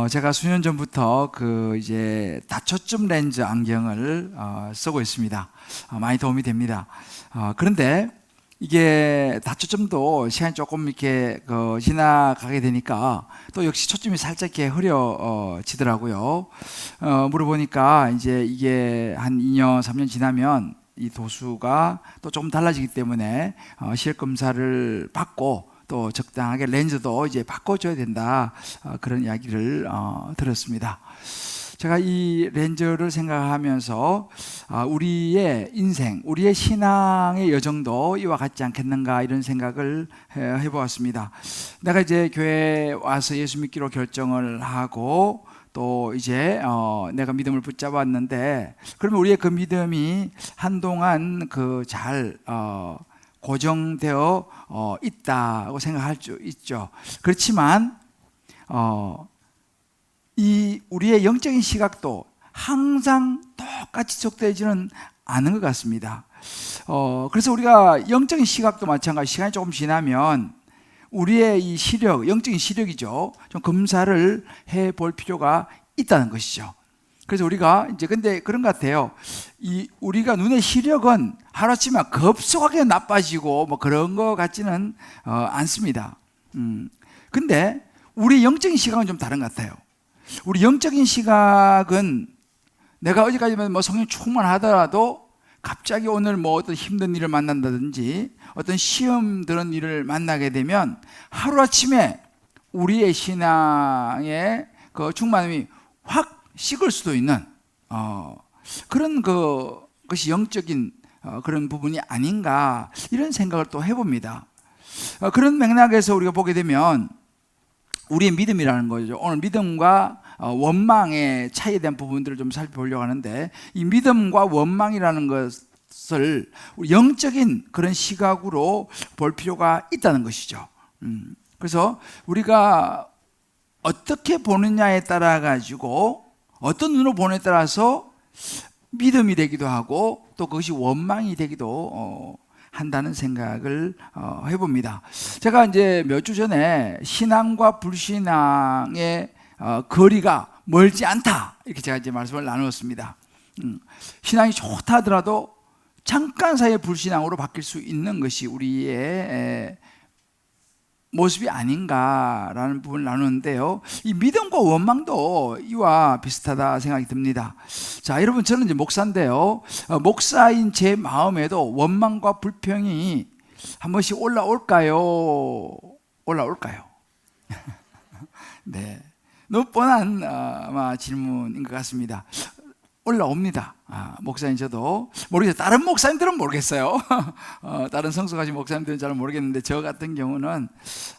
제가 수년 전부터 이제 다초점 렌즈 안경을 쓰고 있습니다. 많이 도움이 됩니다. 그런데 이게 다초점도 시간이 조금 이렇게 지나가게 되니까 또 역시 초점이 살짝 이렇게 흐려지더라고요. 물어보니까 이제 이게 한 2년, 3년 지나면 이 도수가 또 조금 달라지기 때문에 시력 검사를 받고 또 적당하게 렌즈도 이제 바꿔줘야 된다, 그런 이야기를 들었습니다. 제가 이 렌즈를 생각하면서 우리의 인생, 우리의 신앙의 여정도 이와 같지 않겠는가, 이런 생각을 해보았습니다. 내가 이제 교회에 와서 예수 믿기로 결정을 하고 또 이제 내가 믿음을 붙잡았는데, 그러면 우리의 그 믿음이 한동안 잘 고정되어 있다고 생각할 수 있죠. 그렇지만 이 우리의 영적인 시각도 항상 똑같이 지속되지는 않은 것 같습니다. 그래서 우리가 영적인 시각도 마찬가지, 시간이 조금 지나면 우리의 이 시력, 영적인 시력이죠, 좀 검사를 해볼 필요가 있다는 것이죠. 그래서 우리가 이제 근데 그런 것 같아요. 우리가 눈의 시력은 하루아침에 급속하게 나빠지고 뭐 그런 것 같지는 않습니다. 근데 우리 영적인 시각은 좀 다른 것 같아요. 우리 영적인 시각은 내가 어제까지만 뭐 성령 충만하더라도 갑자기 오늘 뭐 어떤 힘든 일을 만난다든지 어떤 시험 드는 일을 만나게 되면 하루아침에 우리의 신앙의 충만함이 확 식을 수도 있는 그런 것이 영적인 그런 부분이 아닌가, 이런 생각을 또 해봅니다. 그런 맥락에서 우리가 보게 되면 우리의 믿음이라는 거죠. 오늘 믿음과 원망의 차이에 대한 부분들을 좀 살펴보려고 하는데, 이 믿음과 원망이라는 것을 영적인 그런 시각으로 볼 필요가 있다는 것이죠. 그래서 우리가 어떻게 보느냐에 따라 가지고, 어떤 눈으로 보느냐에 따라서 믿음이 되기도 하고 또 그것이 원망이 되기도 한다는 생각을 해봅니다. 제가 이제 몇 주 전에 신앙과 불신앙의 거리가 멀지 않다, 이렇게 제가 이제 말씀을 나누었습니다. 신앙이 좋다 하더라도 잠깐 사이에 불신앙으로 바뀔 수 있는 것이 우리의 모습이 아닌가라는 부분을 나누는데요, 이 믿음과 원망도 이와 비슷하다 생각이 듭니다. 자, 여러분, 저는 이제 목사인데요, 목사인 제 마음에도 원망과 불평이 한 번씩 올라올까요? 네, 너무 뻔한 아마 질문인 것 같습니다. 올라옵니다. 목사님 저도 모르겠어요. 다른 목사님들은 모르겠어요. 다른 성숙하신 목사님들은 잘 모르겠는데, 저 같은 경우는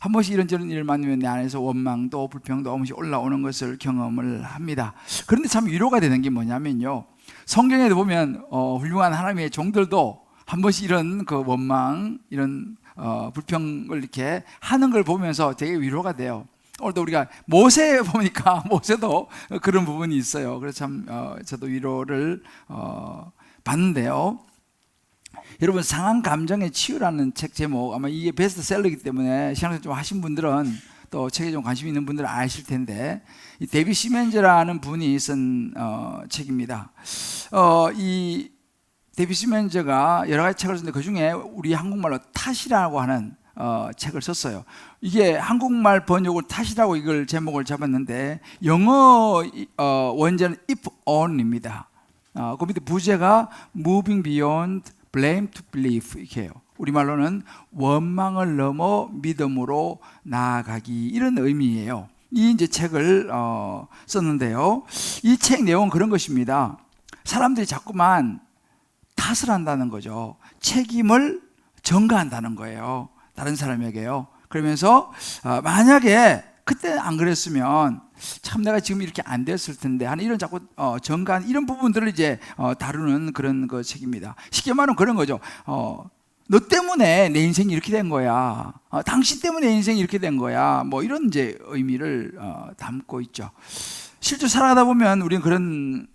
한 번씩 이런저런 일을 만나면 내 안에서 원망도 불평도 한 번씩 올라오는 것을 경험을 합니다. 그런데 참 위로가 되는 게 뭐냐면요, 성경에도 보면 훌륭한 하나님의 종들도 한 번씩 이런 원망, 이런 불평을 이렇게 하는 걸 보면서 되게 위로가 돼요. 오늘도 우리가 모세 보니까 모세도 그런 부분이 있어요. 그래서 참 저도 위로를 받는데요. 여러분, 상한 감정의 치유라는 책 제목, 아마 이게 베스트셀러이기 때문에 신앙생활 좀 하신 분들은 또 책에 좀 관심 있는 분들은 아실 텐데, 이 데이빗 시멘즈라는 분이 쓴 책입니다. 이 데이빗 시멘즈가 여러 가지 책을 썼는데 그 중에 우리 한국말로 탓이라고 하는 책을 썼어요. 이게 한국말 번역을 탓이라고 이걸 제목을 잡았는데, 영어 원제는 if on입니다. 그 밑에 부제가 moving beyond blame to belief, 이렇게 해요. 우리말로는 원망을 넘어 믿음으로 나아가기, 이런 의미예요. 이 이제 책을 썼는데요, 이 책 내용은 그런 것입니다. 사람들이 자꾸만 탓을 한다는 거죠. 책임을 전가한다는 거예요, 다른 사람에게요. 그러면서 만약에 그때 안 그랬으면 참 내가 지금 이렇게 안 됐을 텐데 하는 이런 자꾸 전가한 이런 부분들을 이제 다루는 그런 책입니다. 쉽게 말하면 그런 거죠. 너 때문에 내 인생이 이렇게 된 거야. 당신 때문에 내 인생이 이렇게 된 거야. 뭐 이런 이제 의미를 담고 있죠. 실제 살아가다 보면 우리는 그런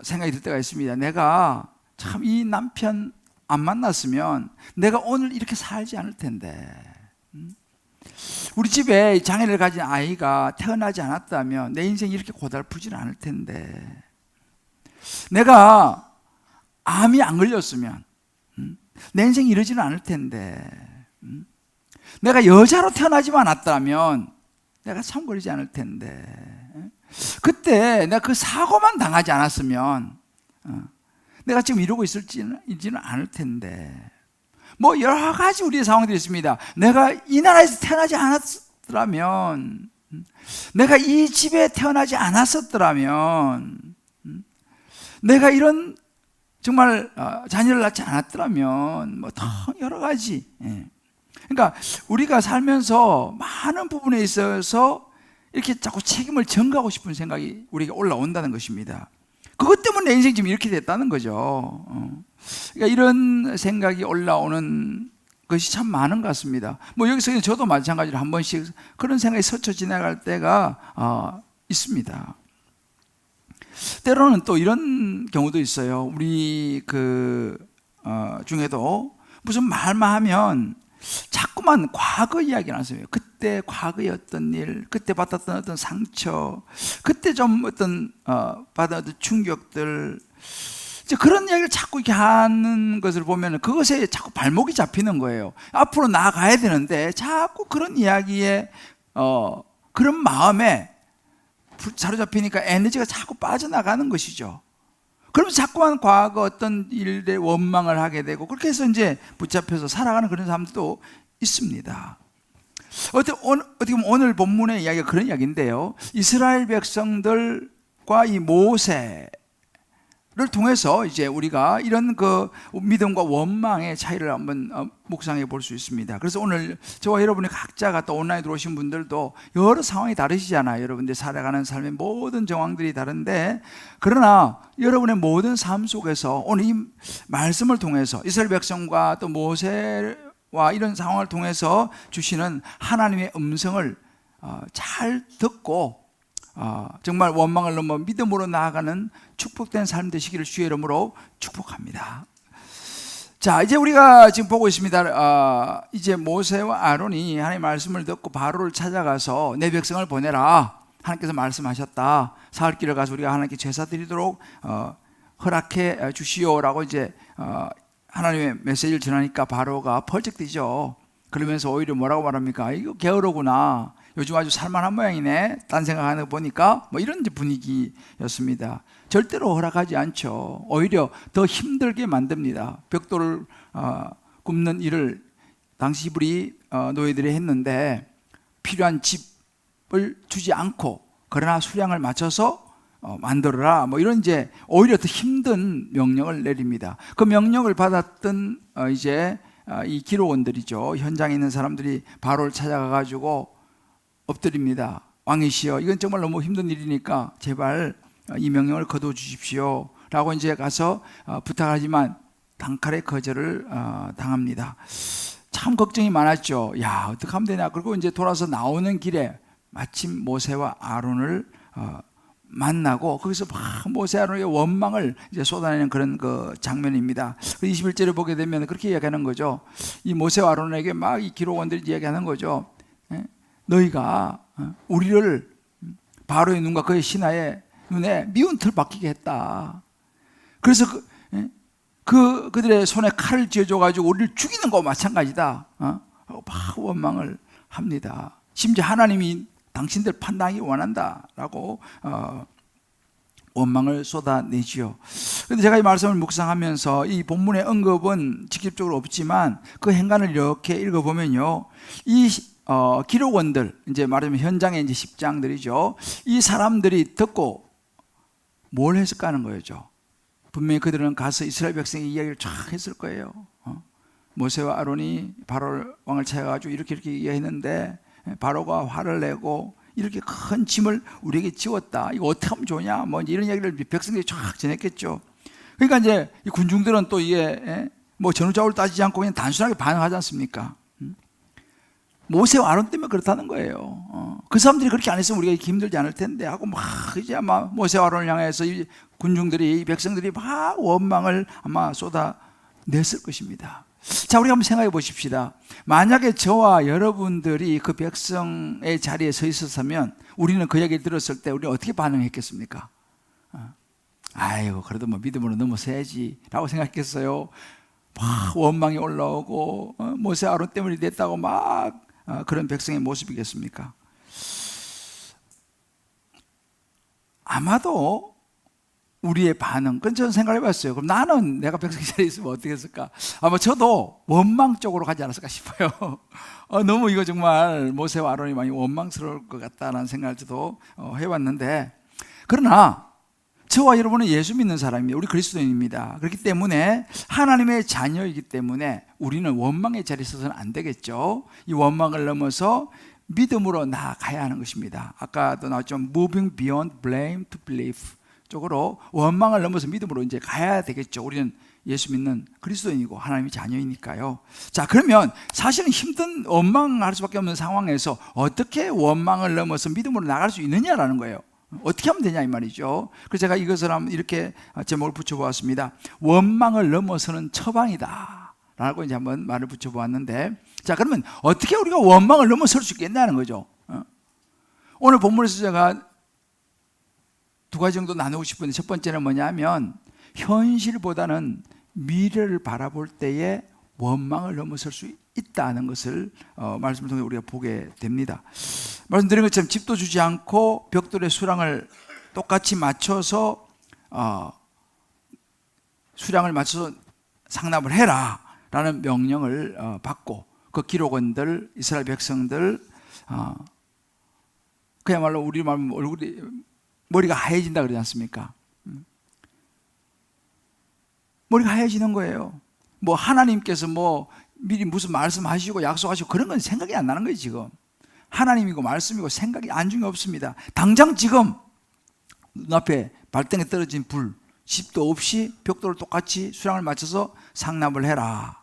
생각이 들 때가 있습니다. 내가 참 이 남편 안 만났으면 내가 오늘 이렇게 살지 않을 텐데. 우리 집에 장애를 가진 아이가 태어나지 않았다면 내 인생이 이렇게 고달프지는 않을 텐데, 내가 암이 안 걸렸으면 내 인생이 이러지는 않을 텐데, 내가 여자로 태어나지만 않았다면 내가 참 그러지 않을 텐데, 그때 내가 그 사고만 당하지 않았으면 내가 지금 이러고 있지는 않을 텐데, 뭐 여러 가지 우리의 상황들이 있습니다. 내가 이 나라에서 태어나지 않았더라면, 내가 이 집에 태어나지 않았었더라면, 내가 이런 정말 자녀를 낳지 않았더라면, 뭐 더 여러 가지. 그러니까 우리가 살면서 많은 부분에 있어서 이렇게 자꾸 책임을 전가하고 싶은 생각이 우리에게 올라온다는 것입니다. 그것 때문에 내 인생이 지금 이렇게 됐다는 거죠. 그러니까 이런 생각이 올라오는 것이 참 많은 것 같습니다. 뭐 여기서 저도 마찬가지로 한 번씩 그런 생각이 스쳐 지나갈 때가 있습니다. 때로는 또 이런 경우도 있어요. 우리 중에도 무슨 말만 하면 자꾸만 과거 이야기 나서요. 그때 과거의 어떤 일, 그때 받았던 어떤 상처, 그때 좀 어떤 받은 충격들, 이제 그런 이야기를 자꾸 이렇게 하는 것을 보면 그것에 자꾸 발목이 잡히는 거예요. 앞으로 나아가야 되는데 자꾸 그런 이야기에 그런 마음에 사로잡히니까 에너지가 자꾸 빠져나가는 것이죠. 그러면서 자꾸만 과거 어떤 일에 원망을 하게 되고, 그렇게 해서 이제 붙잡혀서 살아가는 그런 사람들도 있습니다. 어떻게 보면 오늘 본문의 이야기가 그런 이야기인데요. 이스라엘 백성들과 이 모세를 통해서 이제 우리가 이런 그 믿음과 원망의 차이를 한번 묵상해 볼 수 있습니다. 그래서 오늘 저와 여러분이 각자가 또 온라인에 들어오신 분들도 여러 상황이 다르시잖아요. 여러분들 살아가는 삶의 모든 정황들이 다른데, 그러나 여러분의 모든 삶 속에서 오늘 이 말씀을 통해서 이스라엘 백성과 또 모세와 이런 상황을 통해서 주시는 하나님의 음성을 잘 듣고 정말 원망을 넘어 믿음으로 나아가는 축복된 삶 되시기를 주의 이름으로 축복합니다. 자, 이제 우리가 지금 보고 있습니다. 이제 모세와 아론이 하나님의 말씀을 듣고 바로를 찾아가서 내 백성을 보내라, 하나님께서 말씀하셨다. 사흘길을 가서 우리가 하나님께 제사 드리도록 허락해 주시오라고 이제 하나님의 메시지를 전하니까 바로가 펄쩍 뛰죠. 그러면서 오히려 뭐라고 말합니까? 이거 게으르구나, 요즘 아주 살만한 모양이네, 딴 생각하는 거 보니까, 뭐 이런 분위기였습니다. 절대로 허락하지 않죠. 오히려 더 힘들게 만듭니다. 벽돌을 굽는 일을 당시 히브리 노예들이 했는데, 필요한 집을 주지 않고 그러나 수량을 맞춰서 만들어라, 뭐 이런 이제 오히려 더 힘든 명령을 내립니다. 그 명령을 받았던 이제 이 기록원들이죠. 현장에 있는 사람들이 바로를 찾아가 가지고 엎드립니다. 왕이시여, 이건 정말 너무 힘든 일이니까 제발 이 명령을 거둬 주십시오 라고 이제 가서 부탁하지만 단칼에 거절을 당합니다. 참 걱정이 많았죠. 야, 어떻게 하면 되냐. 그리고 이제 돌아서 나오는 길에 마침 모세와 아론을 만나고 거기서 막 모세 아론의 원망을 이제 쏟아내는 그런 그 장면입니다. 21절을 보게 되면 그렇게 이야기하는 거죠. 이 모세와 아론에게 막 이 기록원들이 이야기하는 거죠. 너희가 우리를 바로의 눈과 그의 신하의 눈에 미운 틀 박히게 했다. 그래서 그들의 손에 칼을 쥐어줘가지고 우리를 죽이는 거와 마찬가지다. 하고 막 원망을 합니다. 심지어 하나님이 당신들 판단하기 원한다라고 원망을 쏟아내지요. 그런데 제가 이 말씀을 묵상하면서 이 본문의 언급은 직접적으로 없지만 그 행간을 이렇게 읽어보면요, 이 기록원들, 이제 말하자면 현장의 이제 십장들이죠. 이 사람들이 듣고 뭘 했을까 하는 거죠. 분명히 그들은 가서 이스라엘 백성의 이야기를 쫙 했을 거예요. 모세와 아론이 바로 왕을 찾아가지고 이렇게 이야기했는데 바로가 화를 내고 이렇게 큰 짐을 우리에게 지웠다. 이거 어떻게 하면 좋냐? 뭐 이런 이야기를 백성들이 쫙 전했겠죠. 그러니까 이제 이 군중들은 또 이게 뭐 전후좌우를 따지지 않고 그냥 단순하게 반응하지 않습니까? 모세와 아론 때문에 그렇다는 거예요. 그 사람들이 그렇게 안 했으면 우리가 이렇게 힘들지 않을 텐데 하고 막 이제 아마 모세와 아론을 향해서 이 군중들이, 이 백성들이 막 원망을 아마 쏟아냈을 것입니다. 자, 우리 한번 생각해 보십시다. 만약에 저와 여러분들이 그 백성의 자리에 서 있었으면 우리는 그 이야기를 들었을 때 우리는 어떻게 반응했겠습니까? 아이고, 그래도 뭐 믿음으로 넘어서야지 라고 생각했겠어요? 막 원망이 올라오고 모세 아론 때문에 됐다고 막 그런 백성의 모습이겠습니까? 아마도 우리의 반응, 그건 저는 생각해 봤어요. 그럼 나는 내가 백성 자리에 있으면 어떻게 했을까? 아마 저도 원망 쪽으로 가지 않았을까 싶어요. 너무 이거 정말 모세와 아론이 많이 원망스러울 것 같다는 생각을 저도 해봤는데, 그러나 저와 여러분은 예수 믿는 사람입니다. 우리 그리스도인입니다. 그렇기 때문에 하나님의 자녀이기 때문에 우리는 원망의 자리에 서서는 안 되겠죠. 이 원망을 넘어서 믿음으로 나아가야 하는 것입니다. 아까도 나왔지만 moving beyond blame to belief 쪽으로 원망을 넘어서 믿음으로 이제 가야 되겠죠. 우리는 예수 믿는 그리스도인이고 하나님의 자녀이니까요. 자, 그러면 사실은 힘든 원망할 수밖에 없는 상황에서 어떻게 원망을 넘어서 믿음으로 나갈 수 있느냐라는 거예요. 어떻게 하면 되냐 이 말이죠. 그래서 제가 이것을 한번 이렇게 제목을 붙여보았습니다. 원망을 넘어서는 처방이다 라고 이제 한번 말을 붙여보았는데, 자, 그러면 어떻게 우리가 원망을 넘어설 수 있겠냐는 거죠. 오늘 본문에서 제가 두 가지 정도 나누고 싶은데, 첫 번째는 뭐냐면 현실보다는 미래를 바라볼 때에 원망을 넘어설 수 있다는 것을 말씀을 통해 우리가 보게 됩니다. 말씀드린 것처럼 집도 주지 않고 벽돌의 수량을 똑같이 맞춰서 상납을 해라 라는 명령을 받고, 그 기록원들, 이스라엘 백성들, 그야말로 우리 말 얼굴이 머리가 하얘진다 그러지 않습니까? 머리가 하얘지는 거예요. 뭐 하나님께서 뭐 미리 무슨 말씀하시고 약속하시고 그런 건 생각이 안 나는 거예요. 지금 하나님이고 말씀이고 생각이 안중에 없습니다. 당장 지금 눈앞에 발등에 떨어진 불, 집도 없이 벽돌을 똑같이 수량을 맞춰서 상납을 해라.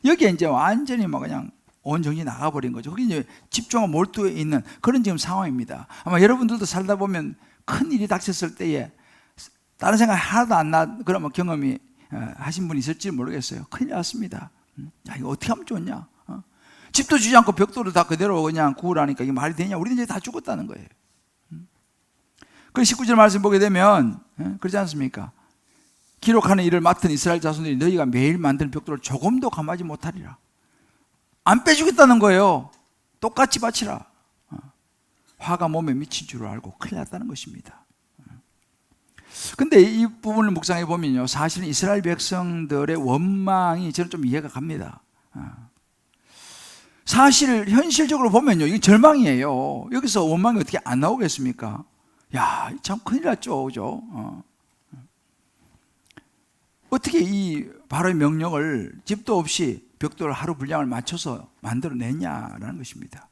여기에 이제 완전히 막 그냥 온 정신이 나가버린 거죠. 그게 이제 집중하고 몰두해 있는 그런 지금 상황입니다. 아마 여러분들도 살다 보면 큰 일이 닥쳤을 때에 다른 생각 하나도 안 나, 그런 경험이 하신 분이 있을지 모르겠어요. 큰일 났습니다. 야, 이거 어떻게 하면 좋냐? 집도 주지 않고 벽돌을 다 그대로 그냥 구우라니까 이게 말이 되냐? 우리는 이제 다 죽었다는 거예요. 그 19절 말씀 보게 되면 그렇지 않습니까? 기록하는 일을 맡은 이스라엘 자손들이 너희가 매일 만드는 벽돌을 조금도 감하지 못하리라. 안 빼주겠다는 거예요. 똑같이 바치라. 화가 몸에 미친 줄 알고 큰일 났다는 것입니다. 근데 이 부분을 묵상해 보면요, 사실은 이스라엘 백성들의 원망이 저는 좀 이해가 갑니다. 사실 현실적으로 보면요, 이게 절망이에요. 여기서 원망이 어떻게 안 나오겠습니까? 야, 참 큰일 났죠, 그죠? 어떻게 이 바로의 명령을 집도 없이 벽돌 하루 분량을 맞춰서 만들어냈냐라는 것입니다.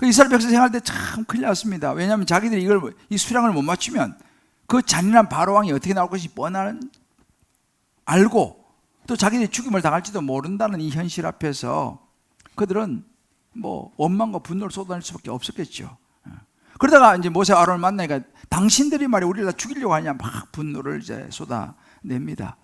이스라엘 백성 생활할 때 참 큰일 났습니다. 왜냐하면 자기들이 이 수량을 못 맞추면 그 잔인한 바로왕이 어떻게 나올 것이 뻔한 알고, 또 자기들이 죽임을 당할지도 모른다는 이 현실 앞에서 그들은 뭐 원망과 분노를 쏟아낼 수밖에 없었겠죠. 그러다가 이제 모세 아론을 만나니까 당신들이 말이야 우리를 다 죽이려고 하냐 막 분노를 이제 쏟아냅니다.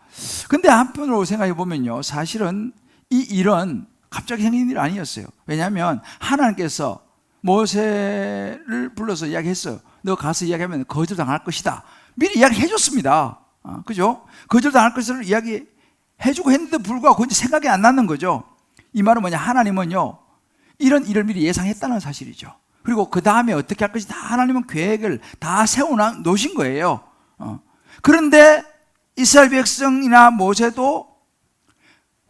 근데 한편으로 생각해 보면요, 사실은 이 일은 갑자기 생긴 일이 아니었어요. 왜냐하면 하나님께서 모세를 불러서 이야기했어요. 너 가서 이야기하면 거절당할 것이다. 미리 이야기해 줬습니다. 그죠? 거절당할 것을 이야기해주고 했는데 불구하고 이제 생각이 안 나는 거죠. 이 말은 뭐냐, 하나님은요 이런 일을 미리 예상했다는 사실이죠. 그리고 그 다음에 어떻게 할 것이 다 하나님은 계획을 다 세워놓으신 거예요. 그런데 이스라엘 백성이나 모세도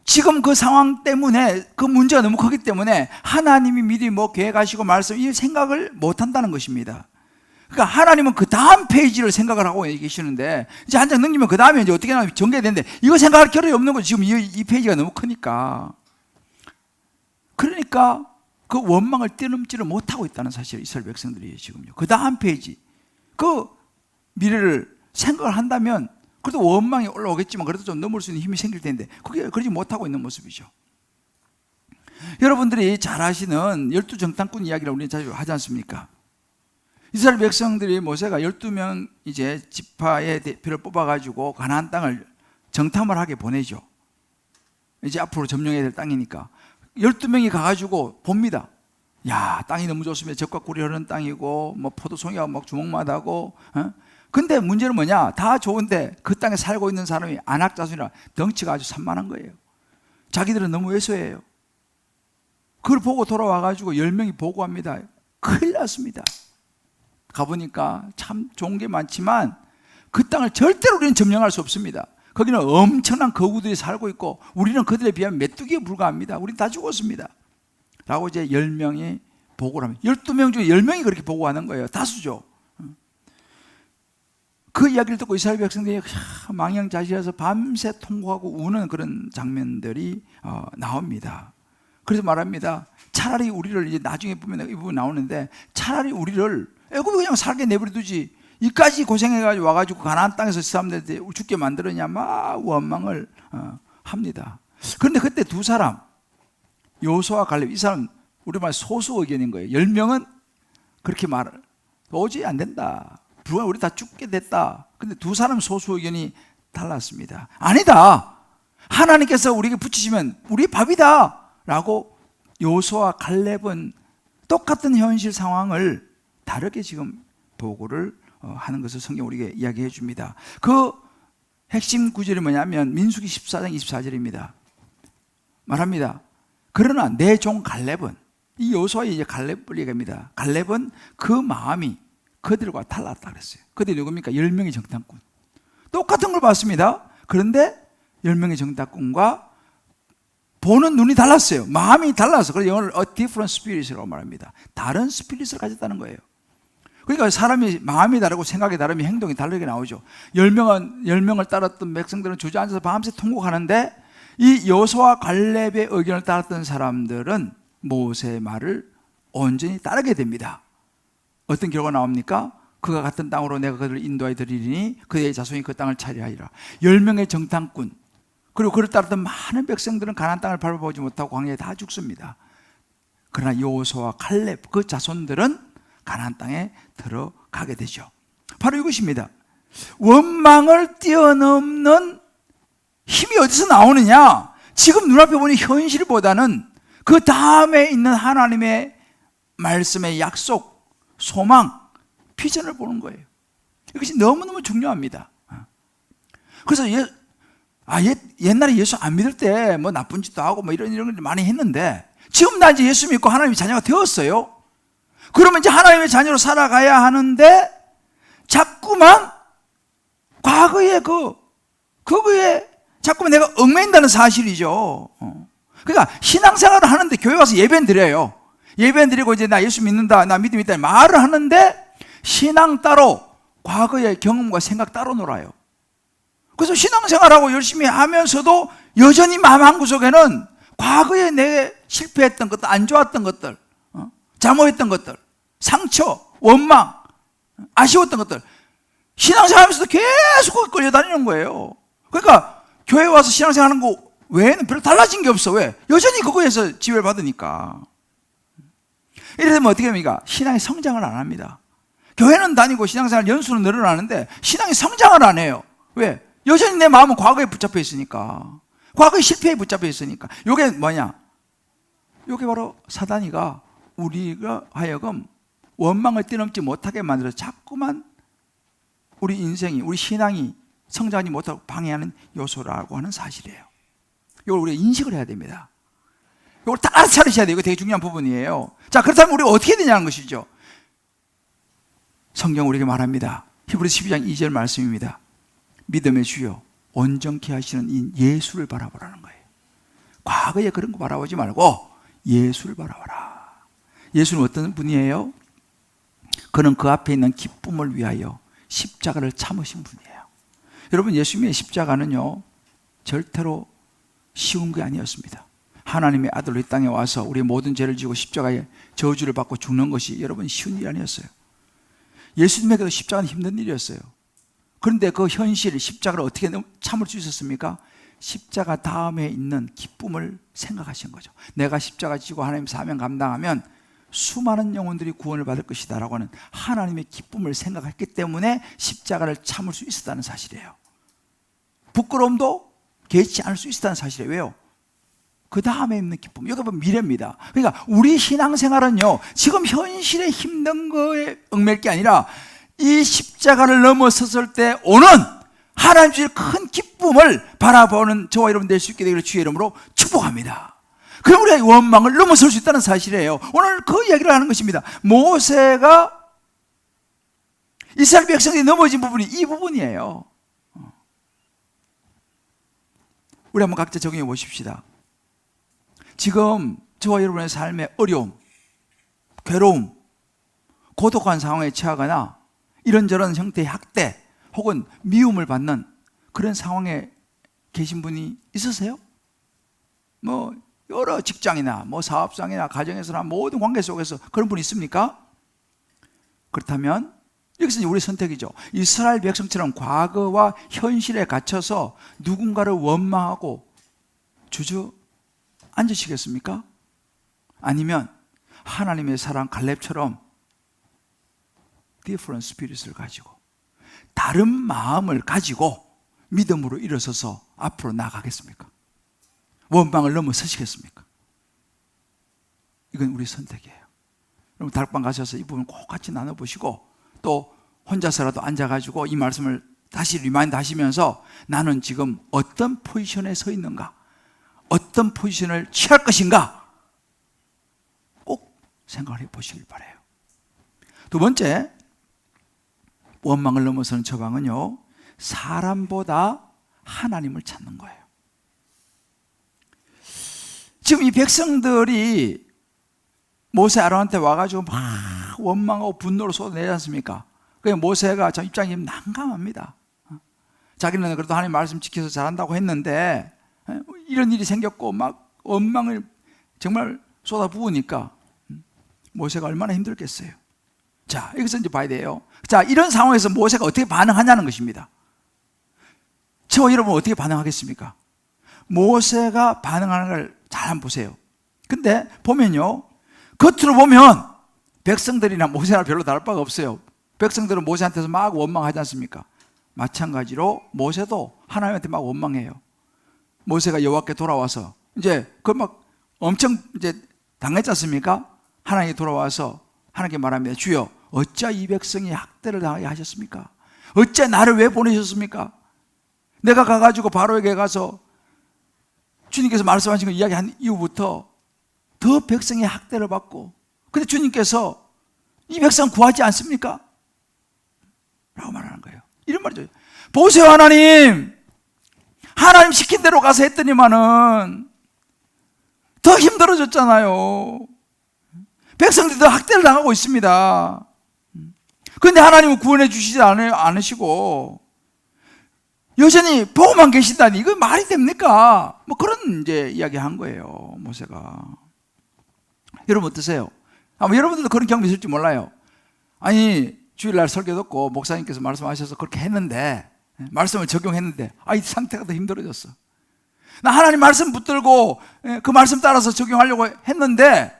지금 그 상황 때문에, 그 문제가 너무 크기 때문에 하나님이 미리 뭐 계획하시고 말씀, 이 생각을 못 한다는 것입니다. 그러니까 하나님은 그 다음 페이지를 생각을 하고 계시는데, 이제 한 장 넘기면 그 다음에 이제 어떻게 나면 전개되는데, 이거 생각할 겨를이 없는 거죠. 지금 이 페이지가 너무 크니까. 그러니까 그 원망을 뛰넘지를 못하고 있다는 사실을 이스라엘 백성들이 지금요. 그 다음 페이지, 그 미래를 생각을 한다면 그래도 원망이 올라오겠지만 그래도 좀 넘을 수 있는 힘이 생길 텐데 그게 그러지 못하고 있는 모습이죠. 여러분들이 잘 아시는 12정탐꾼 이야기를 우리는 자주 하지 않습니까? 이스라엘 백성들이 모세가 12명 이제 지파의 대표를 뽑아가지고 가나안 땅을 정탐을 하게 보내죠. 이제 앞으로 점령해야 될 땅이니까 12명이 가가지고 봅니다. 야, 땅이 너무 좋습니다. 적과 꿀이 흐르는 땅이고 뭐 포도송이가 막 주먹마다고. 근데 문제는 뭐냐? 다 좋은데 그 땅에 살고 있는 사람이 안악자손이라 덩치가 아주 산만한 거예요. 자기들은 너무 왜소해요. 그걸 보고 돌아와가지고 10명이 보고합니다. 큰일 났습니다. 가보니까 참 좋은 게 많지만 그 땅을 절대로 우리는 점령할 수 없습니다. 거기는 엄청난 거구들이 살고 있고 우리는 그들에 비하면 메뚜기에 불과합니다. 우린 다 죽었습니다. 라고 이제 10명이 보고를 합니다. 12명 중에 10명이 그렇게 보고하는 거예요. 다수죠. 그 이야기를 듣고 이스라엘 백성들이 망연자실해서 밤새 통곡하고 우는 그런 장면들이 나옵니다. 그래서 말합니다. 차라리 우리를 이제 나중에 보면 이 부분 나오는데 차라리 우리를 애굽에 그냥 살게 내버려두지 이까지 고생해가지고 와가지고 가나안 땅에서 사람들한테 죽게 만들었냐 막 원망을 합니다. 그런데 그때 두 사람 여호수아와 갈렙 이 사람 우리말 소수 의견인 거예요. 10명은 그렇게 말을 도저히 안 된다. 불과 우리 다 죽게 됐다. 근데 두 사람 소수 의견이 달랐습니다. 아니다. 하나님께서 우리에게 붙이시면 우리 밥이다. 라고 여호수아와 갈렙은 똑같은 현실 상황을 다르게 지금 보고를 하는 것을 성경 우리에게 이야기해 줍니다. 그 핵심 구절이 뭐냐면 민수기 14장 24절입니다. 말합니다. 그러나 내 종 갈렙은 이 여호수아의 이제 갈렙을 얘기합니다. 갈렙은 그 마음이 그들과 달랐다 그랬어요. 그들이 누굽니까? 10명의 정탐꾼. 똑같은 걸 봤습니다. 그런데 10명의 정탐꾼과 보는 눈이 달랐어요. 마음이 달라서. 그래서 영어를 a different spirit이라고 말합니다. 다른 스피릿을 가졌다는 거예요. 그러니까 사람이 마음이 다르고 생각이 다르면 행동이 다르게 나오죠. 10명을 따랐던 백성들은 주저앉아서 밤새 통곡하는데 이 여호수아와 갈렙의 의견을 따랐던 사람들은 모세의 말을 온전히 따르게 됩니다. 어떤 결과가 나옵니까? 그가 같은 땅으로 내가 그들을 인도하여 드리리니 그의 자손이 그 땅을 차지하리라. 10명의 정탐꾼 그리고 그를 따랐던 많은 백성들은 가나안 땅을 밟아보지 못하고 광야에 다 죽습니다. 그러나 여호수아와 갈렙 그 자손들은 가나안 땅에 들어가게 되죠. 바로 이것입니다. 원망을 뛰어넘는 힘이 어디서 나오느냐? 지금 눈앞에 보니 현실보다는 그 다음에 있는 하나님의 말씀의 약속, 소망, 비전을 보는 거예요. 이것이 너무너무 중요합니다. 그래서 옛날에 예수 안 믿을 때 뭐 나쁜 짓도 하고 뭐 이런 걸 많이 했는데 지금 나 이제 예수 믿고 하나님의 자녀가 되었어요. 그러면 이제 하나님의 자녀로 살아가야 하는데 자꾸만 과거의 그거에 자꾸만 내가 얽매인다는 사실이죠. 그러니까 신앙생활을 하는데 교회 와서 예배는 드려요. 예배는 드리고 이제 나 예수 믿는다, 나 믿음 있다 말을 하는데 신앙 따로 과거의 경험과 생각 따로 놀아요. 그래서 신앙생활하고 열심히 하면서도 여전히 마음 한구석에는 과거에 내 실패했던 것들, 안 좋았던 것들, 잘못했던 것들, 상처, 원망, 아쉬웠던 것들 신앙생활하면서도 계속 끌려다니는 거예요. 그러니까 교회 와서 신앙생활하는 거 외에는 별로 달라진 게 없어. 왜? 여전히 그거에서 지배를 받으니까. 이래 되면 어떻게 합니까? 신앙이 성장을 안 합니다. 교회는 다니고 신앙생활 연수는 늘어나는데 신앙이 성장을 안 해요. 왜? 여전히 내 마음은 과거에 붙잡혀 있으니까. 과거의 실패에 붙잡혀 있으니까. 이게 뭐냐? 이게 바로 사단이가 우리가 하여금 원망을 뛰넘지 못하게 만들어서 자꾸만 우리 인생이, 우리 신앙이 성장하지 못하고 방해하는 요소라고 하는 사실이에요. 이걸 우리가 인식을 해야 됩니다. 이걸 다 차리셔야 돼요. 이거 되게 중요한 부분이에요. 자, 그렇다면 우리가 어떻게 되냐는 것이죠. 성경 우리에게 말합니다. 히브리서 12장 2절 말씀입니다. 믿음의 주요 온전케 하시는 이 예수를 바라보라는 거예요. 과거에 그런 거 바라보지 말고 예수를 바라보라. 예수는 어떤 분이에요? 그는 그 앞에 있는 기쁨을 위하여 십자가를 참으신 분이에요. 여러분, 예수님의 십자가는요 절대로 쉬운 게 아니었습니다. 하나님의 아들로 이 땅에 와서 우리의 모든 죄를 지고 십자가에 저주를 받고 죽는 것이 여러분 쉬운 일이 아니었어요. 예수님에게도 십자가는 힘든 일이었어요. 그런데 그 현실 십자가를 어떻게 참을 수 있었습니까? 십자가 다음에 있는 기쁨을 생각하신 거죠. 내가 십자가 지고 하나님 사명 감당하면 수많은 영혼들이 구원을 받을 것이다 라고 하는 하나님의 기쁨을 생각했기 때문에 십자가를 참을 수 있었다는 사실이에요. 부끄러움도 개의치 않을 수 있었다는 사실이에요. 왜요? 그 다음에 있는 기쁨, 이거 보면 미래입니다. 그러니까 우리 신앙생활은요, 지금 현실에 힘든 거에 얽맬 게 아니라 이 십자가를 넘어섰을 때 오는 하나님 주실 큰 기쁨을 바라보는 저와 여러분 될 수 있게 되기를 주의 이름으로 축복합니다. 그럼 우리가 원망을 넘어설 수 있다는 사실이에요. 오늘 그 이야기를 하는 것입니다. 모세가 이스라엘 백성이 넘어진 부분이 이 부분이에요. 우리 한번 각자 적용해 보십시다. 지금 저와 여러분의 삶의 어려움, 괴로움, 고독한 상황에 처하거나 이런저런 형태의 학대 혹은 미움을 받는 그런 상황에 계신 분이 있으세요? 뭐 여러 직장이나 뭐 사업상이나 가정에서나 모든 관계 속에서 그런 분이 있습니까? 그렇다면 여기서 우리 선택이죠. 이스라엘 백성처럼 과거와 현실에 갇혀서 누군가를 원망하고 주저앉으시겠습니까? 아니면 하나님의 사랑 갈렙처럼 different spirit을 가지고 다른 마음을 가지고 믿음으로 일어서서 앞으로 나가겠습니까? 원망을 넘어서시겠습니까? 이건 우리 선택이에요. 여러분 다락방 가셔서 이 부분 꼭 같이 나눠보시고 또 혼자서라도 앉아가지고 이 말씀을 다시 리마인드 하시면서 나는 지금 어떤 포지션에 서 있는가, 어떤 포지션을 취할 것인가 꼭 생각을 해보시길 바라요. 두 번째, 원망을 넘어서는 처방은요, 사람보다 하나님을 찾는 거예요. 지금 이 백성들이 모세 아론한테 와가지고 막 원망하고 분노를 쏟아내지 않습니까? 그래서 모세가 저 입장이 난감합니다. 자기는 그래도 하나님 말씀 지켜서 잘한다고 했는데 이런 일이 생겼고 막 원망을 정말 쏟아부으니까 모세가 얼마나 힘들겠어요. 자, 여기서 이제 봐야 돼요. 자, 이런 상황에서 모세가 어떻게 반응하냐는 것입니다. 저와 여러분 어떻게 반응하겠습니까? 모세가 반응하는 걸 잘 한번 보세요. 근데 보면요, 겉으로 보면 백성들이나 모세랑 별로 다를 바가 없어요. 백성들은 모세한테서 막 원망하지 않습니까? 마찬가지로 모세도 하나님한테 막 원망해요. 모세가 여호와께 돌아와서 이제 그 막 엄청 이제 당했지 않습니까? 하나님께 돌아와서 하나님께 말합니다. 주여, 어찌 이 백성이 학대를 당하게 하셨습니까? 어찌 나를 왜 보내셨습니까? 내가 가가지고 바로에게 가서 주님께서 말씀하신 걸 이야기한 이후부터 더 백성의 학대를 받고, 근데 주님께서 이 백성 구하지 않습니까? 라고 말하는 거예요. 이런 말이죠. 보세요, 하나님 시킨 대로 가서 했더니만은 더 힘들어졌잖아요. 백성들이 더 학대를 당하고 있습니다. 그런데 하나님은 구원해 주시지 않으시고 여전히 보고만 계신다니 이거 말이 됩니까? 뭐 그런 이제 이야기 한 거예요, 모세가. 여러분 어떠세요? 아마 여러분들도 그런 경험이 있을지 몰라요. 아니, 주일날 설교 듣고 목사님께서 말씀하셔서 그렇게 했는데, 말씀을 적용했는데, 이 상태가 더 힘들어졌어. 나 하나님 말씀 붙들고 그 말씀 따라서 적용하려고 했는데,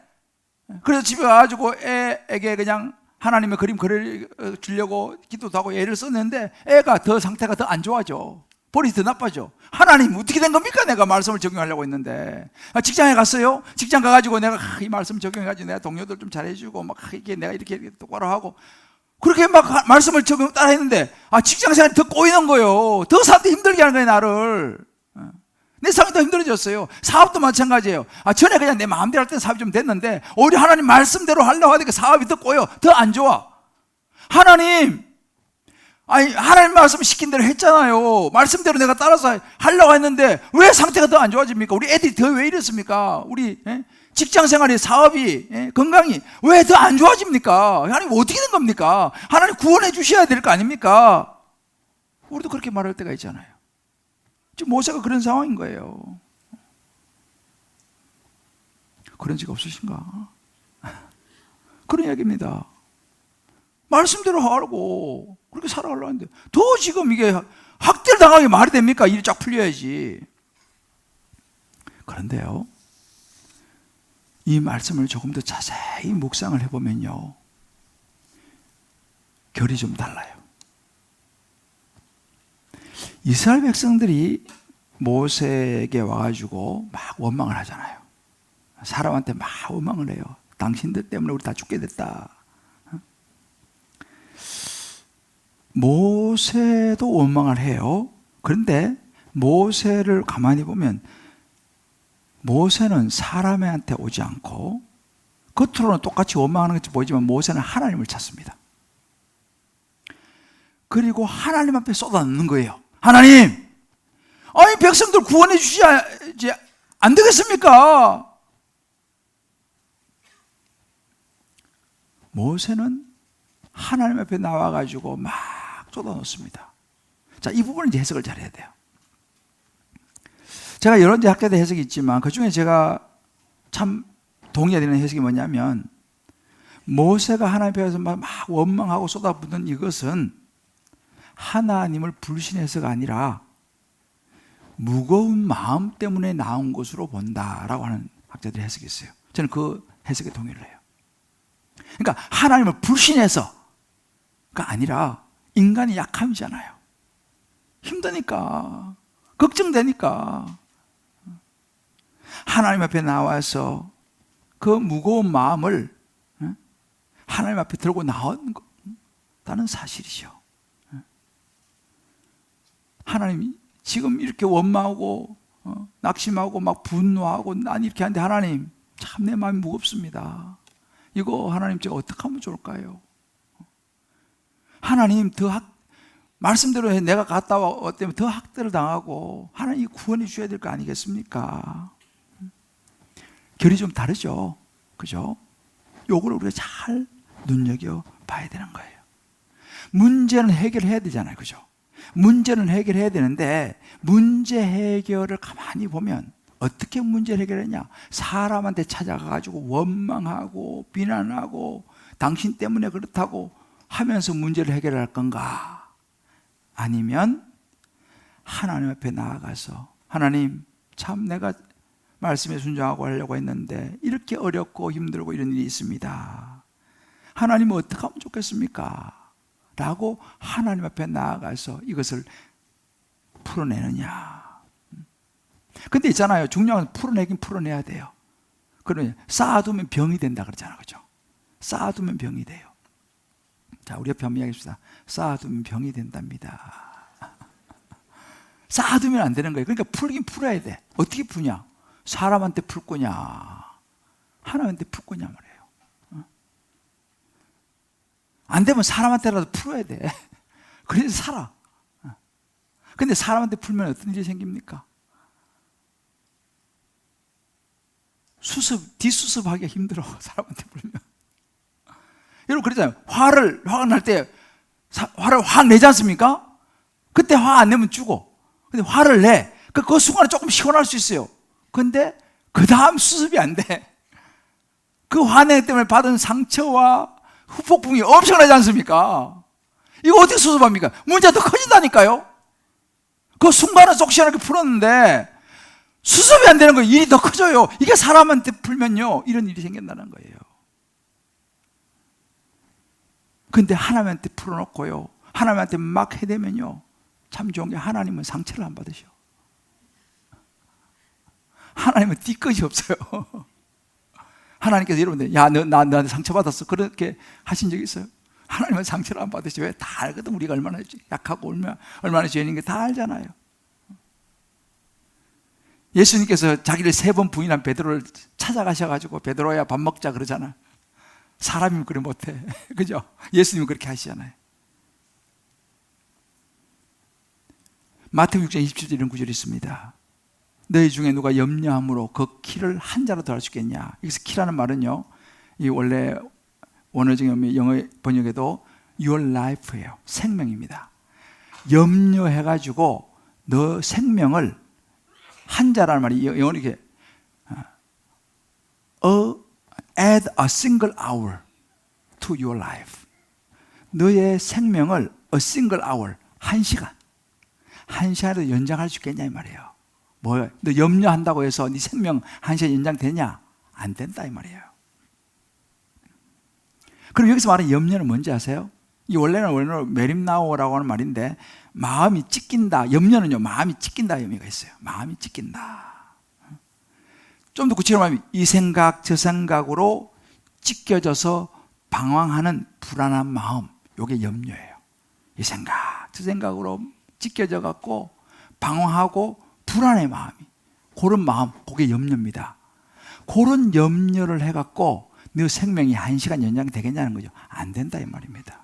그래서 집에 가가지고 애에게 그냥 하나님의 그림 그려주려고 기도도 하고 애를 썼는데 애가 더 상태가 더 안 좋아져. 버릇이 더 나빠져. 하나님 어떻게 된 겁니까? 내가 말씀을 적용하려고 했는데. 직장에 갔어요. 직장 가가지고 내가 이 말씀 적용해가지고 내가 동료들 좀 잘해주고 막 이게 내가 이렇게 똑바로 하고 그렇게 막 말씀을 적용 따라 했는데 직장 생활이 더 꼬이는 거예요. 더 사람도 힘들게 하는 거예요, 나를. 내 삶이 더 힘들어졌어요. 사업도 마찬가지예요. 전에 그냥 내 마음대로 할 때는 사업이 좀 됐는데 오히려 하나님 말씀대로 하려고 하니까 사업이 더 꼬여. 더 안 좋아. 하나님 말씀 시킨 대로 했잖아요. 말씀대로 내가 따라서 하려고 했는데 왜 상태가 더 안 좋아집니까? 우리 애들이 더 왜 이랬습니까? 우리 직장 생활이, 사업이, 건강이 왜 더 안 좋아집니까? 하나님 어떻게 된 겁니까? 하나님 구원해 주셔야 될 거 아닙니까? 우리도 그렇게 말할 때가 있잖아요. 지금 모세가 그런 상황인 거예요. 그런 적 없으신가? 그런 이야기입니다. 말씀대로 하라고 그렇게 살아가려고 하는데 더 지금 이게 학대를 당하게 말이 됩니까? 일이 쫙 풀려야지. 그런데요, 이 말씀을 조금 더 자세히 묵상을 해보면요, 결이 좀 달라요. 이스라엘 백성들이 모세에게 와가지고 막 원망을 하잖아요. 사람한테 막 원망을 해요. 당신들 때문에 우리 다 죽게 됐다. 모세도 원망을 해요. 그런데 모세를 가만히 보면 모세는 사람한테 오지 않고 겉으로는 똑같이 원망하는 것처럼 보이지만 모세는 하나님을 찾습니다. 그리고 하나님 앞에 쏟아놓는 거예요. 하나님, 아니 백성들 구원해 주시지 안 되겠습니까? 모세는 하나님 앞에 나와가지고 막 쏟아놓습니다. 자, 이 부분은 이제 해석을 잘해야 돼요. 제가 여러 이제 학교에 해석이 있지만 그 중에 제가 참 동의되는 해석이 뭐냐면 모세가 하나님 앞에서 막 원망하고 쏟아붓는 이것은 하나님을 불신해서가 아니라 무거운 마음 때문에 나온 것으로 본다라고 하는 학자들의 해석이 있어요. 저는 그 해석에 동의를 해요. 그러니까 하나님을 불신해서가 아니라 인간이 약함이잖아요. 힘드니까, 걱정되니까 하나님 앞에 나와서 그 무거운 마음을 하나님 앞에 들고 나온다는 사실이죠. 하나님 지금 이렇게 원망하고 낙심하고 막 분노하고 난 이렇게 하는데 하나님 참 내 마음이 무겁습니다. 이거 하나님 제가 어떻게 하면 좋을까요? 하나님 말씀대로 내가 갔다 왔다면 더 학대를 당하고 하나님 구원해 주셔야 될 거 아니겠습니까? 결이 좀 다르죠. 그죠? 요걸 우리가 잘 눈여겨봐야 되는 거예요. 문제는 해결해야 되잖아요. 그죠? 문제는 해결해야 되는데 문제 해결을 가만히 보면 어떻게 문제를 해결했냐? 사람한테 찾아가가지고 원망하고 비난하고 당신 때문에 그렇다고 하면서 문제를 해결할 건가? 아니면 하나님 앞에 나아가서 하나님 참 내가 말씀에 순종하고 하려고 했는데 이렇게 어렵고 힘들고 이런 일이 있습니다. 하나님은 어떻게 하면 좋겠습니까? 라고 하나님 앞에 나아가서 이것을 풀어내느냐. 근데 있잖아요. 중요한 건 풀어내긴 풀어내야 돼요. 그러면 쌓아두면 병이 된다 그러잖아요. 그죠? 쌓아두면 병이 돼요. 자, 우리 옆에 한번 이야기합시다. 쌓아두면 병이 된답니다. 쌓아두면 안 되는 거예요. 그러니까 풀긴 풀어야 돼. 어떻게 푸냐? 사람한테 풀 거냐? 하나님한테 풀 거냐 말이에요. 안 되면 사람한테라도 풀어야 돼. 그래서 살아. 근데 사람한테 풀면 어떤 일이 생깁니까? 뒷수습하기가 힘들어. 사람한테 풀면. 여러분 그러잖아요. 화가 날 때 화를 확 내지 않습니까? 그때 화 안 내면 죽어. 근데 화를 내. 그 순간에 조금 시원할 수 있어요. 근데 그 다음 수습이 안 돼. 그 화내 때문에 받은 상처와 후폭풍이 엄청나지 않습니까? 이거 어떻게 수습합니까? 문제가 더 커진다니까요. 그 순간은 쏙 시원하게 풀었는데 수습이 안 되는 거예요. 일이 더 커져요. 이게 사람한테 풀면요 이런 일이 생긴다는 거예요. 근데 하나님한테 풀어놓고요 하나님한테 막 해대면요 참 좋은 게 하나님은 상처를 안 받으셔. 하나님은 뒤끝이 없어요. 하나님께서 여러분들 너 나한테 상처받았어 그렇게 하신 적 있어요? 하나님은 상처를 안 받으셔. 왜? 다 알거든. 우리가 얼마나 약하고 얼마나 죄인인 게 다 알잖아요. 예수님께서 자기를 3번 부인한 베드로를 찾아가셔가지고 베드로야 밥 먹자 그러잖아. 사람이면 그래 못해. 그죠? 예수님은 그렇게 하시잖아요. 마태복음 6장 27절 이런 구절이 있습니다. 너희 중에 누가 염려함으로 그 키를 한 자로 더할 수 있겠냐. 여기서 키라는 말은요 이 원래 원어적인 영어 번역에도 your life예요. 생명입니다. 염려해가지고 너 생명을 한자라는 말이 영어로 이렇게 add a single hour to your life. 너의 생명을 a single hour, 1시간. 1시간으로 연장할 수 있겠냐 이 말이에요. 뭐야? 너 염려한다고 해서 네 생명 1시간 연장되냐? 안 된다 이 말이에요. 그럼 여기서 말하는 염려는 뭔지 아세요? 이 원래는 메림나오라고 하는 말인데, 마음이 찢긴다. 염려는요, 마음이 찢긴다 의미가 있어요. 마음이 찢긴다. 좀 더 구체적으로 말하면 이 생각 저 생각으로 찢겨져서 방황하는 불안한 마음, 이게 염려예요. 이 생각 저 생각으로 찢겨져 갖고 방황하고 불안의 마음이, 그런 마음, 그게 염려입니다. 그런 염려를 해갖고 너 생명이 1시간 연장되겠냐는 거죠. 안 된다 이 말입니다.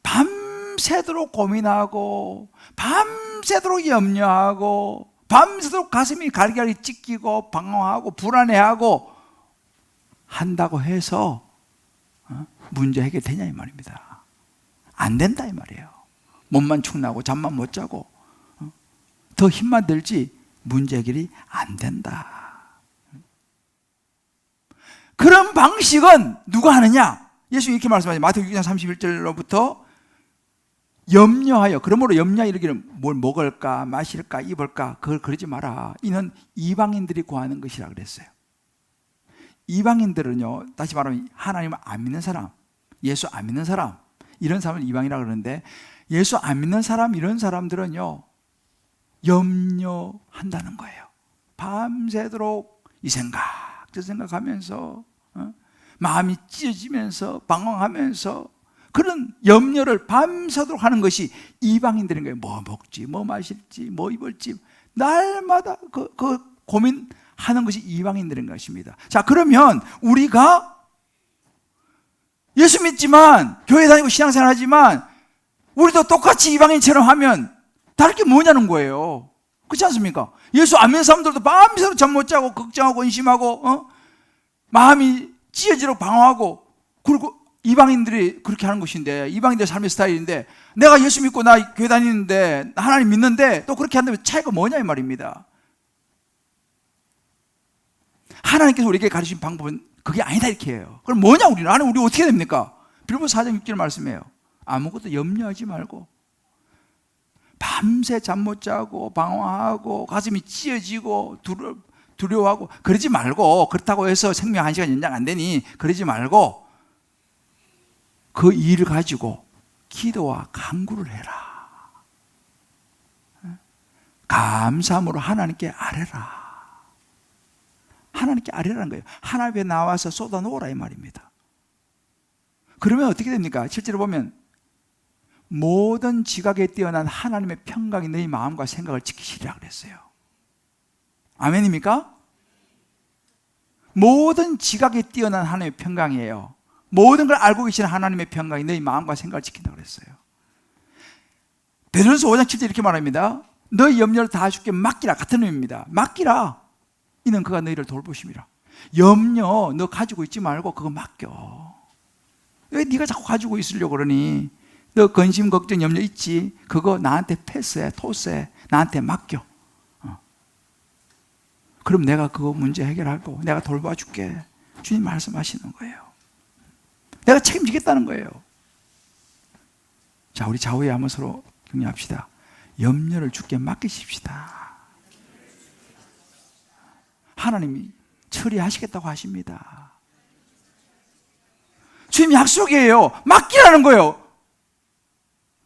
밤새도록 고민하고 밤새도록 염려하고 밤새도록 가슴이 갈갈이 찢기고 방황하고 불안해하고 한다고 해서 문제 해결되냐 이 말입니다. 안 된다 이 말이에요. 몸만 축나고 잠만 못 자고 더 힘만 들지 문제 해결이 안 된다. 그런 방식은 누가 하느냐? 예수님이 이렇게 말씀하죠. 마태복음 6장 31절로부터 염려하여, 그러므로 염려하여 이르기를 뭘 먹을까 마실까 입을까 그걸 그러지 마라. 이는 이방인들이 구하는 것이라 그랬어요. 이방인들은요, 다시 말하면 하나님을 안 믿는 사람, 예수 안 믿는 사람, 이런 사람을 이방이라고 그러는데, 예수 안 믿는 사람, 이런 사람들은요 염려한다는 거예요. 밤새도록 이 생각 저 생각하면서 마음이 찢어지면서 방황하면서 그런 염려를 밤새도록 하는 것이 이방인들인 거예요. 뭐 먹지, 뭐 마실지, 뭐 입을지 날마다 그 고민하는 것이 이방인들인 것입니다. 자, 그러면 우리가 예수 믿지만 교회 다니고 신앙생활 하지만 우리도 똑같이 이방인처럼 하면 다를 게 뭐냐는 거예요. 그렇지 않습니까? 예수 안 믿는 사람들도 밤새도록 잠 못 자고 걱정하고 근심하고 마음이 찢어지도록 방황하고, 그리고 이방인들이 그렇게 하는 것인데, 이방인들의 삶의 스타일인데, 내가 예수 믿고 나 교회 다니는데 하나님 믿는데 또 그렇게 한다면 차이가 뭐냐 이 말입니다. 하나님께서 우리에게 가르친 방법은 그게 아니다 이렇게 해요. 그럼 뭐냐 우리는? 하나님 우리 어떻게 됩니까? 빌립보서 4장 6절 말씀해요. 아무것도 염려하지 말고 밤새 잠 못 자고 방황하고 가슴이 찢어지고 두려워하고 그러지 말고, 그렇다고 해서 생명 1시간 연장 안 되니 그러지 말고 그 일을 가지고 기도와 간구를 해라. 감사함으로 하나님께 아뢰라. 하나님께 아뢰라는 거예요. 하나님 앞에 나와서 쏟아놓으라 이 말입니다. 그러면 어떻게 됩니까? 실제로 보면 모든 지각에 뛰어난 하나님의 평강이 너희 마음과 생각을 지키시리라 그랬어요. 아멘입니까? 모든 지각에 뛰어난 하나님의 평강이에요. 모든 걸 알고 계시는 하나님의 평강이 너희 마음과 생각을 지킨다고 그랬어요. 베드로전서 5장 7절 이렇게 말합니다. 너희 염려를 다 주께 맡기라. 같은 의미입니다. 맡기라. 이는 그가 너희를 돌보심이라. 염려 너 가지고 있지 말고 그거 맡겨. 왜 네가 자꾸 가지고 있으려고 그러니? 너 근심 걱정 염려 있지? 그거 나한테 패스해, 토스해. 나한테 맡겨. 그럼 내가 그거 문제 해결하고 내가 돌봐줄게. 주님 말씀하시는 거예요. 내가 책임지겠다는 거예요. 자, 우리 좌우에 한번 서로 격려합시다. 염려를 주께 맡기십시다. 하나님이 처리하시겠다고 하십니다. 주님 약속이에요. 맡기라는 거예요.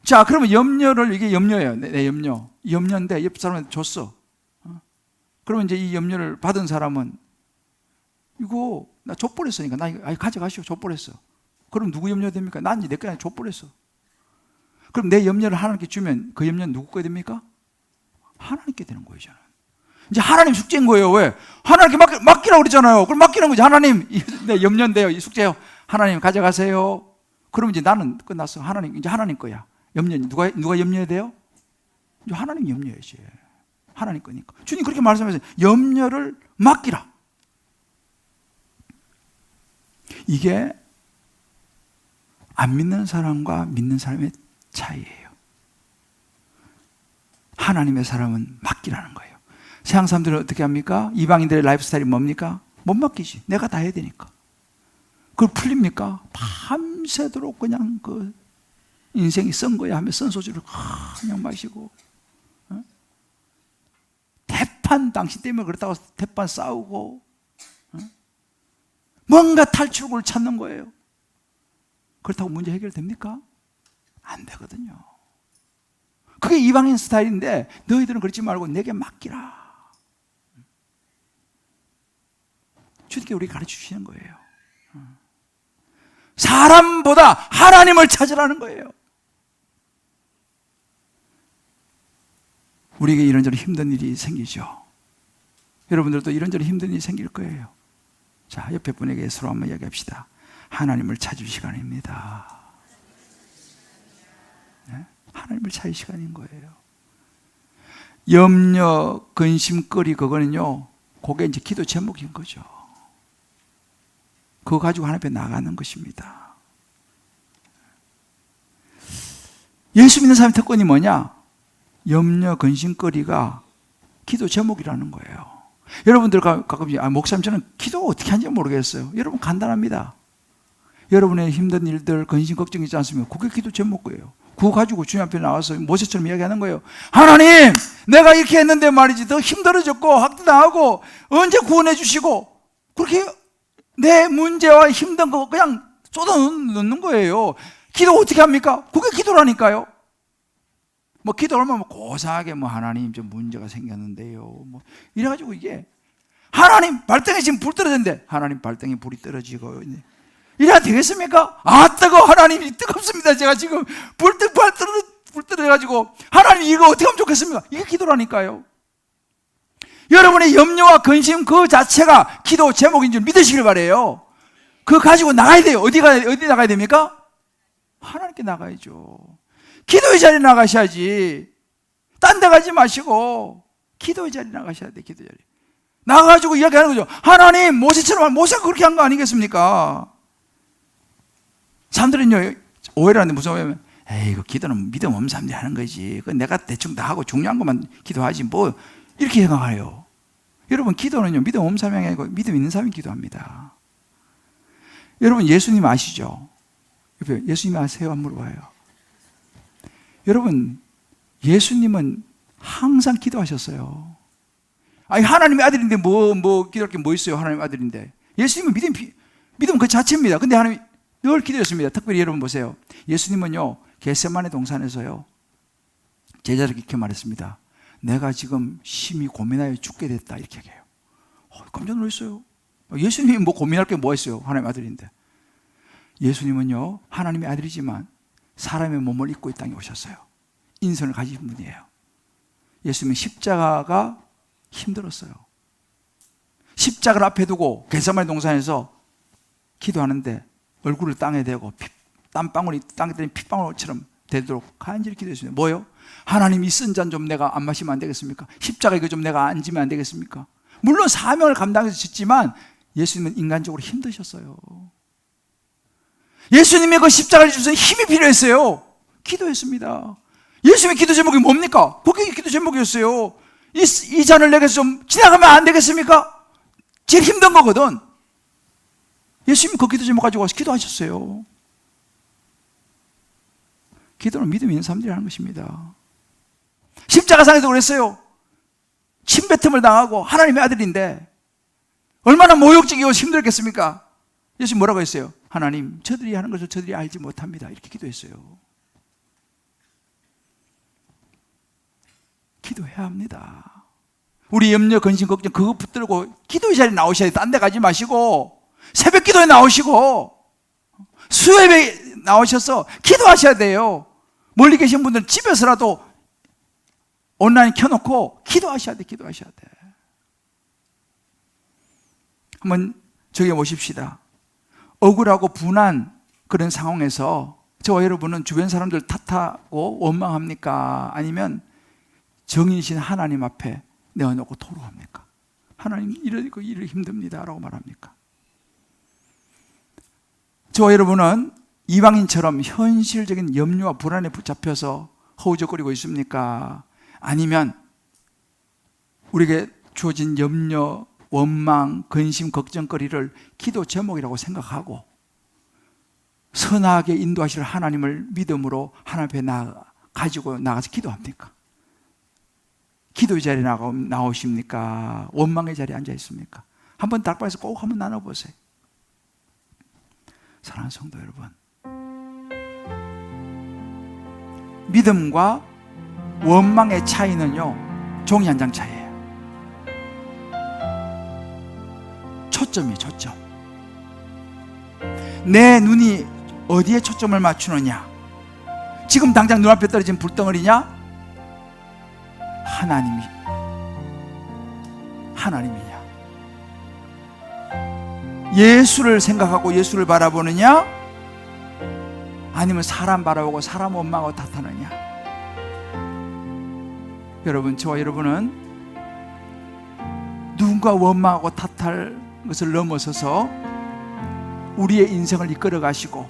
자, 그러면 염려를, 이게 염려예요. 내 염려. 염려인데 옆 사람한테 줬어. 그러면 이제 이 염려를 받은 사람은 이거 나 족보냈으니까 나 이거 가져가시오. 족보냈어. 그럼 누구 염려 됩니까? 난 이제 내 거에 족보냈어. 그럼 내 염려를 하나님께 주면 그 염려는 누구 거에 됩니까? 하나님께 되는 거예요, 저는. 이제 하나님 숙제인 거예요. 왜? 하나님께 맡기라고 그러잖아요. 그럼 맡기는 거지. 하나님, 내 염려인데요. 이 숙제요. 하나님 가져가세요. 그럼 이제 나는 끝났어. 하나님, 이제 하나님 거야. 염려, 누가 염려해야 돼요? 이제 하나님 염려해야지. 하나님 거니까. 주님 그렇게 말씀하세요. 염려를 맡기라. 이게 안 믿는 사람과 믿는 사람의 차이예요. 하나님의 사람은 맡기라는 거예요. 세상 사람들은 어떻게 합니까? 이방인들의 라이프 스타일이 뭡니까? 못 맡기지. 내가 다 해야 되니까. 그걸 풀립니까? 밤새도록 그냥 그 인생이 쓴 거야 하며 쓴 소주를 그냥 마시고, 대판 당신 때문에 그렇다고 대판 싸우고, 뭔가 탈출구를 찾는 거예요. 그렇다고 문제 해결됩니까? 안 되거든요. 그게 이방인 스타일인데 너희들은 그렇지 말고 내게 맡기라. 주님께 우리 가르쳐 주시는 거예요. 사람보다 하나님을 찾으라는 거예요. 우리에게 이런저런 힘든 일이 생기죠. 여러분들도 이런저런 힘든 일이 생길 거예요. 자, 옆에 분에게 서로 한번 이야기합시다. 하나님을 찾을 시간입니다. 네? 하나님을 찾을 시간인 거예요. 염려, 근심거리, 그거는요, 그게 이제 기도 제목인 거죠. 그거 가지고 하나님 앞에 나가는 것입니다. 예수 믿는 사람의 특권이 뭐냐? 염려, 근심거리가 기도 제목이라는 거예요. 여러분들 가끔 목사님 저는 기도 어떻게 하는지 모르겠어요. 여러분 간단합니다. 여러분의 힘든 일들, 근심, 걱정 있지 않습니까? 그게 기도 제목이에요. 그거 가지고 주님 앞에 나와서 모세처럼 이야기하는 거예요. 하나님, 내가 이렇게 했는데 말이지 더 힘들어졌고 학대당하고 언제 구원해 주시고, 그렇게 내 문제와 힘든 거 그냥 쏟아넣는 거예요. 기도 어떻게 합니까? 그게 기도라니까요. 뭐 기도 얼마나 고상하게 하나님 좀 문제가 생겼는데요. 이래가지고 이게 하나님 발등에 지금 불 떨어졌는데 하나님 발등에 불이 떨어지고 이래야 되겠습니까? 아 뜨거워 하나님이 뜨겁습니다. 제가 지금 불 떨어져가지고 하나님 이거 어떻게 하면 좋겠습니까? 이게 기도라니까요. 여러분의 염려와 근심 그 자체가 기도 제목인 줄 믿으시길 바라요. 그거 가지고 나가야 돼요. 어디 나가야 됩니까? 하나님께 나가야죠. 기도의 자리에 나가셔야지. 딴 데 가지 마시고 기도의 자리에 나가셔야 돼. 기도의 자리 나가가지고 이야기하는 거죠. 하나님, 모세처럼, 모세가 그렇게 한 거 아니겠습니까? 사람들은요 오해를 하는데 무슨 오해냐면 에이 이거 기도는 믿음 없는 사람들이 하는 거지. 내가 대충 다 하고 중요한 것만 기도하지 뭐 이렇게 생각해요. 여러분 기도는요 믿음 없는 사람이 아니고 믿음 있는 사람이 기도합니다. 여러분 예수님 아시죠? 예수님 아세요? 안 물어봐요. 여러분 예수님은 항상 기도하셨어요. 아니 하나님의 아들인데 기도할 게 뭐 있어요? 하나님의 아들인데. 예수님은 믿음 그 자체입니다. 근데 하나님 늘 기도했습니다. 특별히 여러분 보세요. 예수님은요 겟세마네 동산에서요 제자들에게 이렇게 말했습니다. 내가 지금 심히 고민하여 죽게 됐다 이렇게 얘기해요. 깜짝 놀랐어요. 예수님이 고민할 게 뭐 있어요? 하나님의 아들인데. 예수님은요 하나님의 아들이지만 사람의 몸을 입고 이 땅에 오셨어요. 인선을 가진 분이에요. 예수님은 십자가가 힘들었어요. 십자가를 앞에 두고 겟세마네 동산에서 기도하는데 얼굴을 땅에 대고 땀방울이 땅에 대는 핏방울처럼 되도록 간절히 기도했습니다. 뭐요? 하나님 이 쓴 잔 좀 내가 안 마시면 안 되겠습니까? 십자가 이거 좀 내가 안 지면 안 되겠습니까? 물론 사명을 감당해서 짓지만 예수님은 인간적으로 힘드셨어요. 예수님의 그 십자가를 주셔서 힘이 필요했어요. 기도했습니다. 예수님의 기도 제목이 뭡니까? 그게 기도 제목이었어요. 이 잔을 내게서 좀 지나가면 안 되겠습니까? 제일 힘든 거거든. 예수님이 그 기도 제목 가지고 와서 기도하셨어요. 기도는 믿음 있는 사람들이 하는 것입니다. 십자가상에서 그랬어요. 침뱉음을 당하고 하나님의 아들인데 얼마나 모욕적이고 힘들겠습니까? 예수님 뭐라고 했어요? 하나님, 저들이 하는 것을 저들이 알지 못합니다. 이렇게 기도했어요. 기도해야 합니다. 우리 염려, 근심, 걱정 그거 붙들고 기도의 자리에 나오셔야 돼요. 딴 데 가지 마시고 새벽 기도에 나오시고 수요일에 나오셔서 기도하셔야 돼요. 멀리 계신 분들은 집에서라도 온라인 켜놓고 기도하셔야 돼. 기도하셔야 돼. 한번 저기 보십시다. 억울하고 분한 그런 상황에서 저와 여러분은 주변 사람들 탓하고 원망합니까? 아니면 정인이신 하나님 앞에 내어놓고 토로합니까? 하나님 이러고 일을 힘듭니다 라고 말합니까? 저와 여러분은 이방인처럼 현실적인 염려와 불안에 붙잡혀서 허우적거리고 있습니까? 아니면 우리에게 주어진 염려, 원망, 근심, 걱정거리를 기도 제목이라고 생각하고 선하게 인도하실 하나님을 믿음으로 하나님 앞에 가지고 나가서 기도합니까? 기도의 자리에 나오십니까? 원망의 자리에 앉아 있습니까? 한번 닭발에서 꼭 한번 나눠보세요. 사랑하는 성도 여러분, 믿음과 원망의 차이는요, 종이 한 장 차이예요. 초점이에요, 초점. 내 눈이 어디에 초점을 맞추느냐? 지금 당장 눈앞에 떨어진 불덩어리냐? 하나님이냐? 예수를 생각하고 예수를 바라보느냐? 아니면 사람 바라보고 사람 원망하고 탓하느냐? 여러분, 저와 여러분은 누군가 원망하고 탓할 것을 넘어서서 우리의 인생을 이끌어 가시고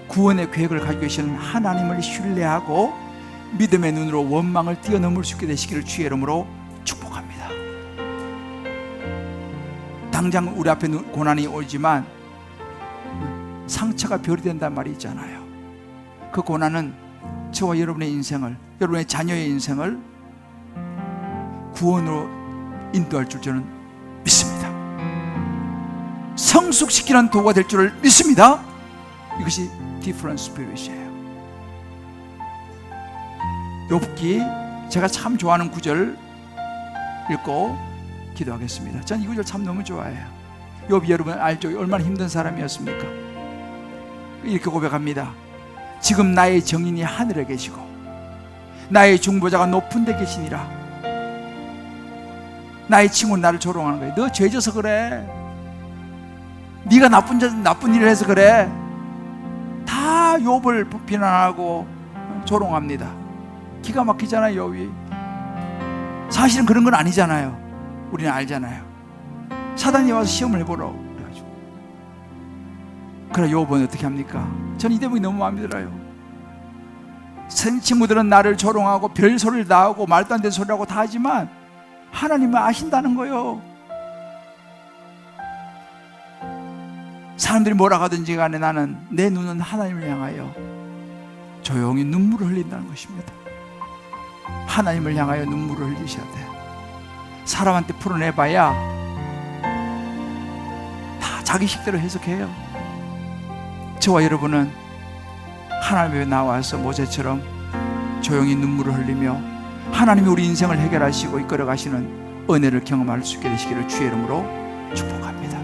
구원의 계획을 가지고 계시는 하나님을 신뢰하고 믿음의 눈으로 원망을 뛰어넘을 수 있게 되시기를 주의 이름으로 축복합니다. 당장 우리 앞에 고난이 오지만 상처가 별이 된단 말이 있잖아요. 그 고난은 저와 여러분의 인생을, 여러분의 자녀의 인생을 구원으로 인도할 줄 저는 믿습니다. 성숙시키는 도구가 될 줄을 믿습니다. 이것이 different spirit이에요. 욥기, 제가 참 좋아하는 구절 읽고 기도하겠습니다. 전 이 구절 참 너무 좋아해요. 욥이 여러분 알죠? 얼마나 힘든 사람이었습니까? 이렇게 고백합니다. 지금 나의 정인이 하늘에 계시고 나의 중보자가 높은 데 계시니라. 나의 친구는 나를 조롱하는 거예요. 너 죄져서 그래. 네가 나쁜 일을 해서 그래. 다 욥을 비난하고 조롱합니다. 기가 막히잖아요, 욥이. 사실은 그런 건 아니잖아요. 우리는 알잖아요. 사단이 와서 시험을 해보라고 그래가지고. 그래 욥은 어떻게 합니까? 저는 이 대목이 너무 마음에 들어요. 친구들은 나를 조롱하고 별소리를 다 하고 말도 안 되는 소리를 하고 다 하지만 하나님은 아신다는 거예요. 사람들이 뭐라 하든지 간에 나는, 내 눈은 하나님을 향하여 조용히 눈물을 흘린다는 것입니다. 하나님을 향하여 눈물을 흘리셔야 돼요. 사람한테 풀어내봐야 다 자기 식대로 해석해요. 저와 여러분은 하나님 앞에 나와서 모세처럼 조용히 눈물을 흘리며 하나님이 우리 인생을 해결하시고 이끌어 가시는 은혜를 경험할 수 있게 되시기를 주의 이름으로 축복합니다.